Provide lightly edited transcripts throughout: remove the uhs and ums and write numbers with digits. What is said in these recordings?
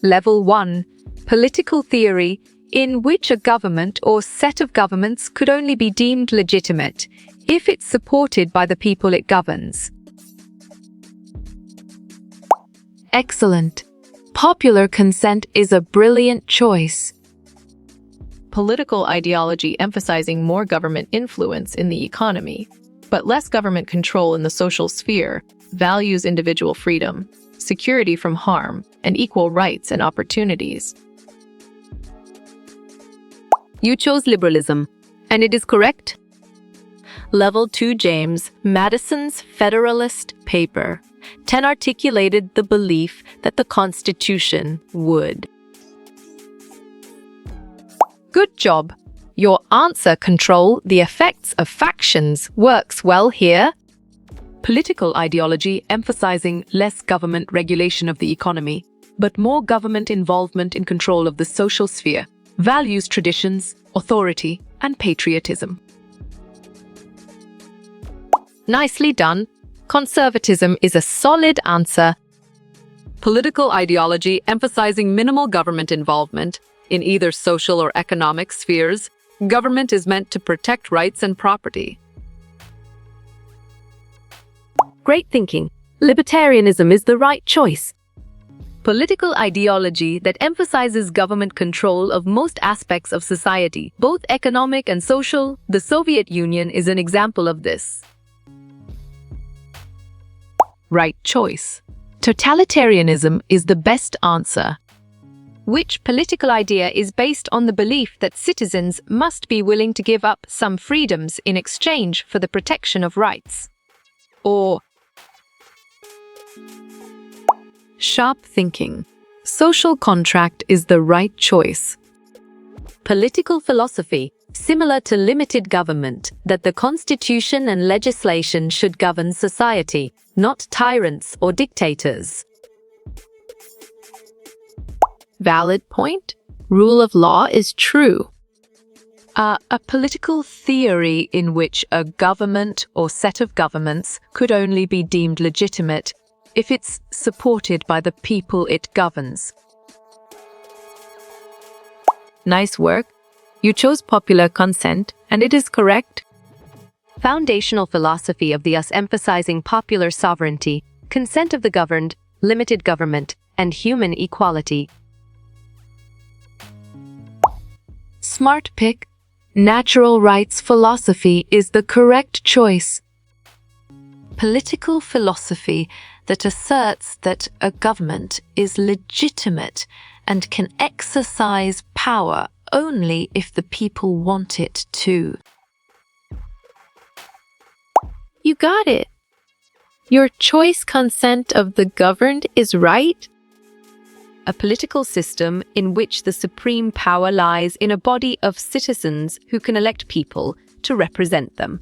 Level 1. Political theory, in which a government or set of governments could only be deemed legitimate if it's supported by the people it governs. Excellent. Popular consent is a brilliant choice. Political ideology emphasizing more government influence in the economy, but less government control in the social sphere, values individual freedom, security from harm, and equal rights and opportunities. You chose liberalism, and it is correct. Level 2 James Madison's Federalist Paper 10 articulated the belief that the Constitution would. Good job. Your answer, control the effects of factions, works well here. Political ideology emphasizing less government regulation of the economy, but more government involvement in control of the social sphere, values traditions, authority, and patriotism. Nicely done. Conservatism is a solid answer. Political ideology emphasizing minimal government involvement in either social or economic spheres. Government is meant to protect rights and property. Great thinking. Libertarianism is the right choice. Political ideology that emphasizes government control of most aspects of society, both economic and social. The Soviet Union is an example of this. Right choice. Totalitarianism is the best answer. Which political idea is based on the belief that citizens must be willing to give up some freedoms in exchange for the protection of rights? Or sharp thinking. Social contract is the right choice. Political philosophy, similar to limited government, that the constitution and legislation should govern society, not tyrants or dictators. Valid point. Rule of law is true. A political theory in which a government or set of governments could only be deemed legitimate if it's supported by the people it governs. Nice work. You chose popular consent, and it is correct. Foundational philosophy of the US emphasizing popular sovereignty, consent of the governed, limited government, and human equality. Smart pick. Natural rights philosophy is the correct choice. Political philosophy that asserts that a government is legitimate and can exercise power only if the people want it to. You got it. Your choice consent of the governed is right. A political system in which the supreme power lies in a body of citizens who can elect people to represent them.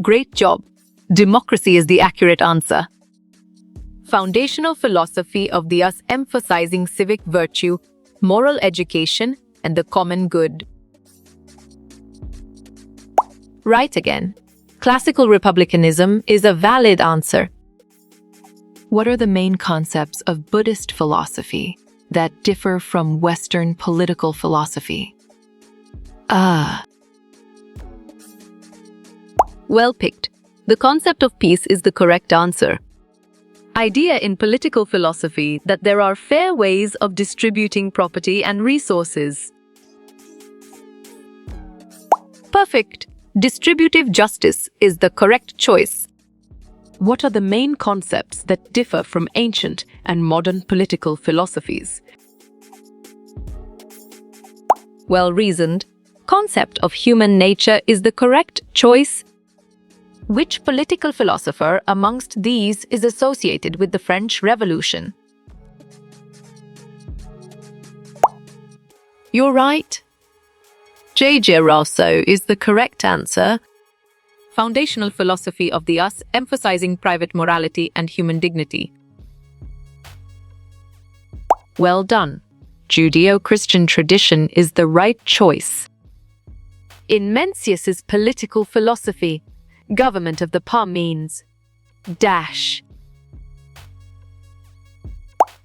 Great job. Democracy is the accurate answer. Foundational philosophy of the US emphasizing civic virtue, moral education, and the common good. Right again. Classical republicanism is a valid answer. What are the main concepts of Buddhist philosophy that differ from Western political philosophy? Well picked. The concept of peace is the correct answer. Idea in political philosophy that there are fair ways of distributing property and resources. Perfect. Distributive justice is the correct choice. What are the main concepts that differ from ancient and modern political philosophies? Well reasoned. Concept of human nature is the correct choice. Which political philosopher amongst these is associated with the French Revolution? You're right. J.J. Rousseau is the correct answer. Foundational philosophy of the US emphasizing private morality and human dignity. Well done. Judeo-Christian tradition is the right choice. In Mencius's political philosophy, government of the palm means dash.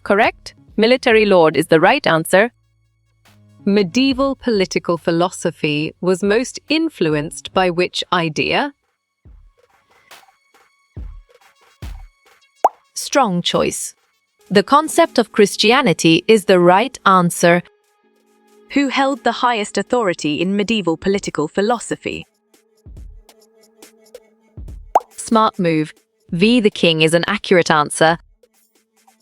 Correct. Military lord is the right answer. Medieval political philosophy was most influenced by which idea? Strong choice. The concept of Christianity is the right answer. Who held the highest authority in medieval political philosophy? Smart move. V, the king, is an accurate answer.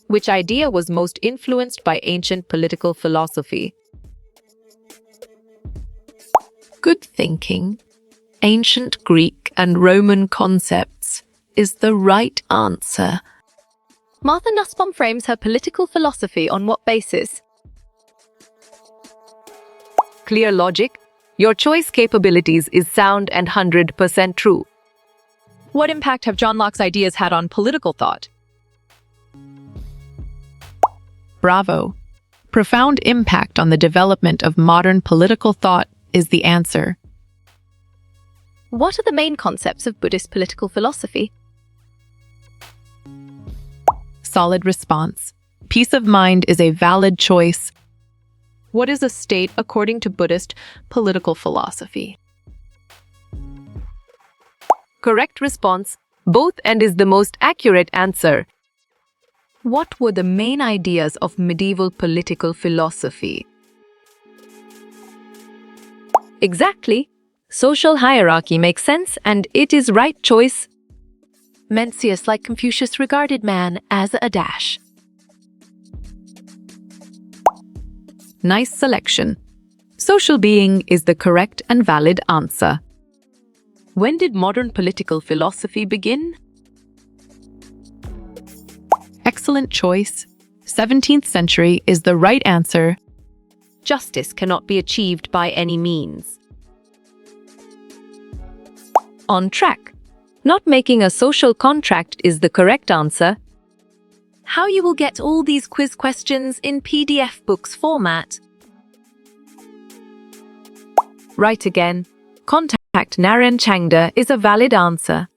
Which idea was most influenced by ancient political philosophy? Good thinking. Ancient Greek and Roman concepts is the right answer. Martha Nussbaum frames her political philosophy on what basis? Clear logic. Your choice capabilities is sound and 100% true. What impact have John Locke's ideas had on political thought? Bravo. Profound impact on the development of modern political thought is the answer. What are the main concepts of Buddhist political philosophy? Solid response. Peace of mind is a valid choice. What is a state according to Buddhist political philosophy? Correct response. Both and is the most accurate answer. What were the main ideas of medieval political philosophy? Exactly. Social hierarchy makes sense and it is right choice. Mencius, like Confucius, regarded man as a dash. Nice selection. Social being is the correct and valid answer. When did modern political philosophy begin? Excellent choice. 17th century is the right answer. Justice cannot be achieved by any means. On track. Not making a social contract is the correct answer. How you will get all these quiz questions in PDF books format? Right again. Contact Naren Changda is a valid answer.